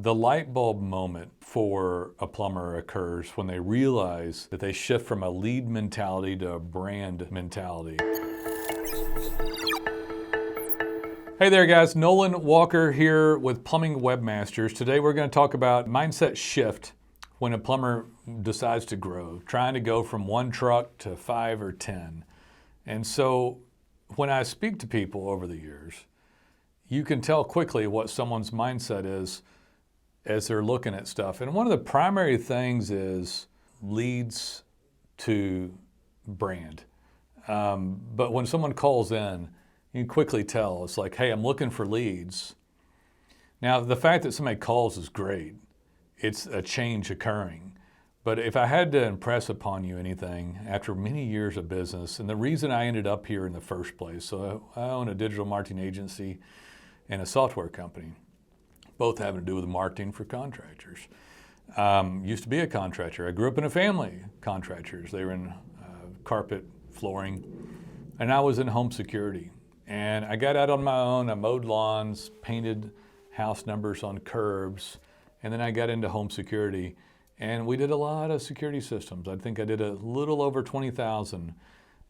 The light bulb moment for a plumber occurs when they realize that they shift from a lead mentality to a brand mentality. Hey there guys, Nolan Walker here with Plumbing Webmasters. Today we're going to talk about mindset shift when a plumber decides to grow, trying to go from one truck to 5 or 10. And so when I speak to people over the years, you can tell quickly what someone's mindset is as they're looking at stuff. And one of the primary things is leads to brand. But when someone calls in, you can quickly tell. It's like, hey, I'm looking for leads. Now, the fact that somebody calls is great. It's a change occurring. But if I had to impress upon you anything after many years of business, and the reason I ended up here in the first place, so I own a digital marketing agency and a software company, both having to do with marketing for contractors. Used to be a contractor. I grew up in a family of contractors. They were in carpet, flooring, and I was in home security. And I got out on my own. I mowed lawns, painted house numbers on curbs, and then I got into home security. And we did a lot of security systems. I think I did a little over 20,000.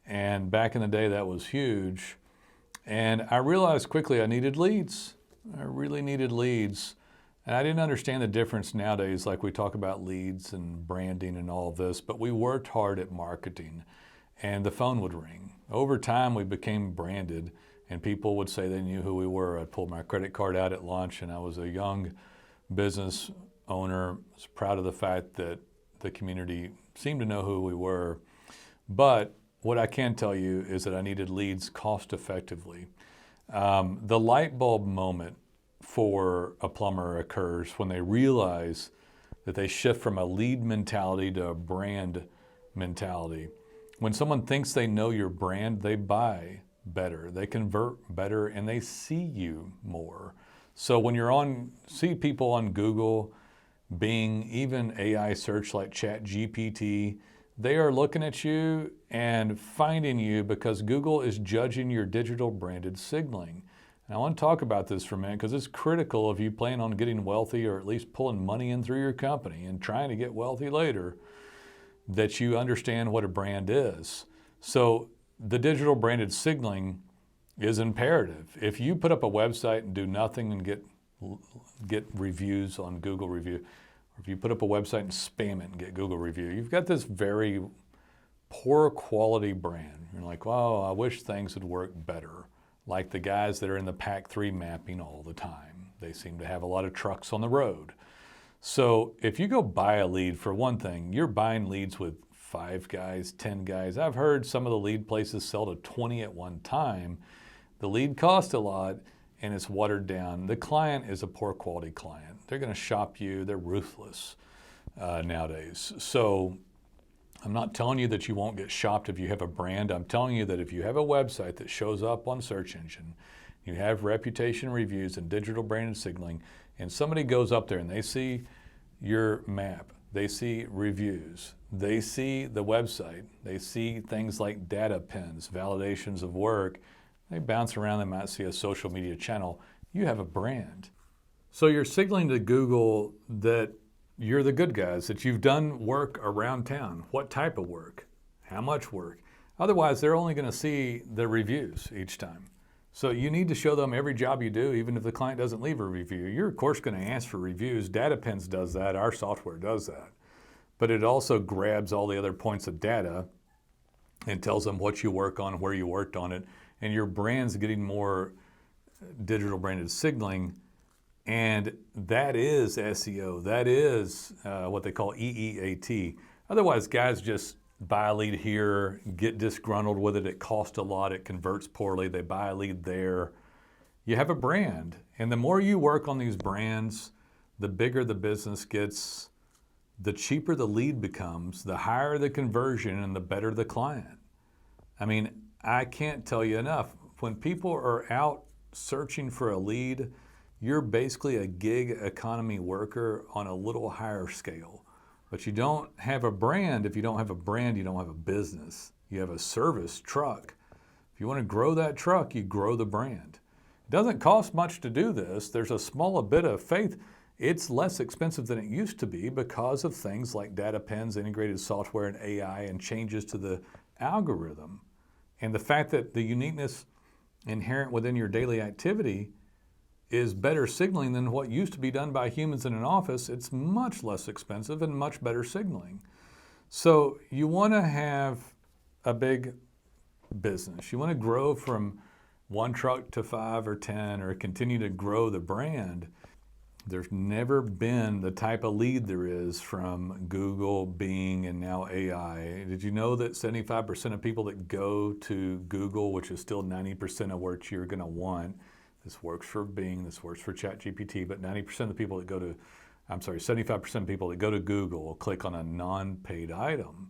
And back in the day, that was huge. And I realized quickly I needed leads. I really needed leads. And I didn't understand the difference nowadays, like we talk about leads and branding and all of this, but we worked hard at marketing and the phone would ring. Over time, we became branded and people would say they knew who we were. I'd pull my credit card out at lunch and I was a young business owner. I was proud of the fact that the community seemed to know who we were. But what I can tell you is that I needed leads cost effectively. The light bulb moment for a plumber occurs when they realize that they shift from a lead mentality to a brand mentality. When someone thinks they know your brand, they buy better, they convert better, and they see you more. So when see people on Google, Bing, even AI search like ChatGPT, they are looking at you and finding you because Google is judging your digital branded signaling. And I want to talk about this for a minute because it's critical if you plan on getting wealthy or at least pulling money in through your company and trying to get wealthy later, that you understand what a brand is. So the digital branded signaling is imperative. If you put up a website and do nothing and get reviews on Google review, or if you put up a website and spam it and get Google review, you've got this very poor quality brand. You're like, wow, I wish things would work better. Like the guys that are in the Pack 3 mapping all the time. They seem to have a lot of trucks on the road. So if you go buy a lead, for one thing, you're buying leads with 5 guys, 10 guys. I've heard some of the lead places sell to 20 at one time. The lead costs a lot and it's watered down. The client is a poor quality client. They're going to shop you. They're ruthless nowadays. So I'm not telling you that you won't get shopped if you have a brand. I'm telling you that if you have a website that shows up on search engine, you have reputation reviews and digital branded signaling, and somebody goes up there and they see your map, they see reviews, they see the website, they see things like data pins, validations of work, they bounce around, they might see a social media channel, you have a brand. So you're signaling to Google that you're the good guys, that you've done work around town. What type of work? How much work? Otherwise, they're only going to see the reviews each time. So you need to show them every job you do, even if the client doesn't leave a review. You're, of course, going to ask for reviews. DataPins does that. Our software does that. But it also grabs all the other points of data and tells them what you work on, where you worked on it. And your brand's getting more digital branded signaling. And that is SEO. That is what they call EEAT. Otherwise, guys just buy a lead here, get disgruntled with it. It costs a lot. It converts poorly. They buy a lead there. You have a brand. And the more you work on these brands, the bigger the business gets, the cheaper the lead becomes, the higher the conversion, and the better the client. I mean, I can't tell you enough. When people are out searching for a lead, you're basically a gig economy worker on a little higher scale. But you don't have a brand. If you don't have a brand, you don't have a business. You have a service truck. If you want to grow that truck, you grow the brand. It doesn't cost much to do this. There's a small bit of faith. It's less expensive than it used to be because of things like data pens, integrated software, and AI, and changes to the algorithm. And the fact that the uniqueness inherent within your daily activity is better signaling than what used to be done by humans in an office, it's much less expensive and much better signaling. So you want to have a big business. You want to grow from 1 truck to 5 or 10, or continue to grow the brand. There's never been the type of lead there is from Google, Bing, and now AI. Did you know that 75% of people that go to Google, which is still 90% of what you're going to want, this works for Bing, this works for ChatGPT, but 90% of the people that go to, 75% of people that go to Google will click on a non-paid item.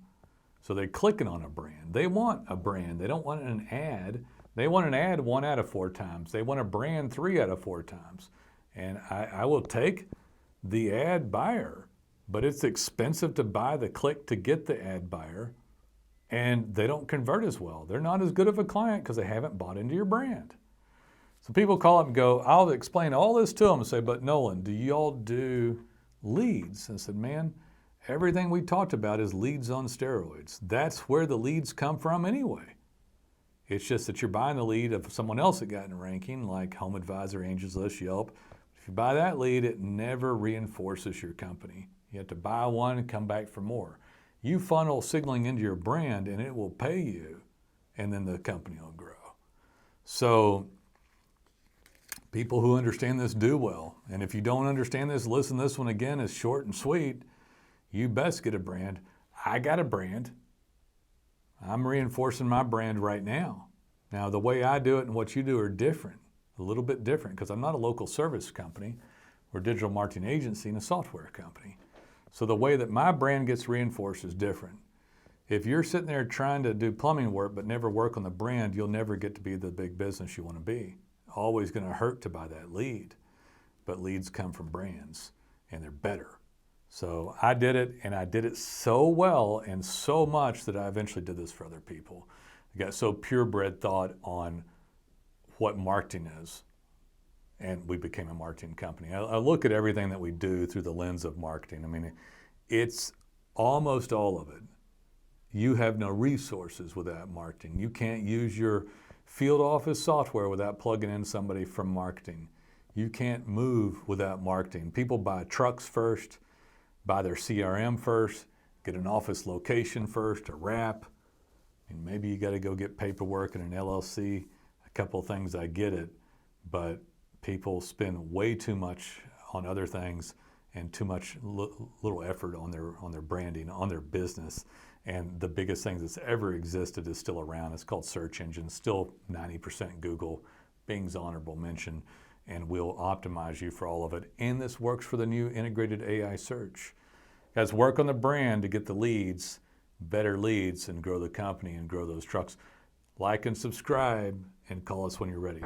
So they're clicking on a brand. They want a brand. They don't want an ad. They want an ad 1 out of 4 times. They want a brand 3 out of 4 times. And I will take the ad buyer, but it's expensive to buy the click to get the ad buyer, and they don't convert as well. They're not as good of a client because they haven't bought into your brand. So people call up and go, I'll explain all this to them and say, but Nolan, do y'all do leads? And I said, man, everything we talked about is leads on steroids. That's where the leads come from anyway. It's just that you're buying the lead of someone else that got in a ranking, like Home Advisor, Angels List, Yelp. If you buy that lead, it never reinforces your company. You have to buy one and come back for more. You funnel signaling into your brand and it will pay you, and then the company will grow. So people who understand this do well. And if you don't understand this, listen, this one again is short and sweet. You best get a brand. I got a brand. I'm reinforcing my brand right now. Now, the way I do it and what you do are different. A little bit different, because I'm not a local service company. We're a digital marketing agency and a software company. So the way that my brand gets reinforced is different. If you're sitting there trying to do plumbing work but never work on the brand, you'll never get to be the big business you want to be. Always going to hurt to buy that lead. But leads come from brands, and they're better. So I did it, and I did it so well and so much that I eventually did this for other people. I got so purebred thought on what marketing is, and we became a marketing company. I look at everything that we do through the lens of marketing. I mean, it's almost all of it. You have no resources without marketing. You can't use your field office software without plugging in somebody from marketing. You can't move without marketing. People buy trucks first, buy their CRM first, get an office location first, a wrap, and maybe you got to go get paperwork and an LLC. Couple of things, I get it, but people spend way too much on other things and too much little effort on their branding, on their business. And the biggest thing that's ever existed is still around. It's called search engines, still 90% Google, Bing's honorable mention, and we'll optimize you for all of it. And this works for the new integrated AI search. Guys, work on the brand to get the leads, better leads, and grow the company and grow those trucks. Like and subscribe, and call us when you're ready.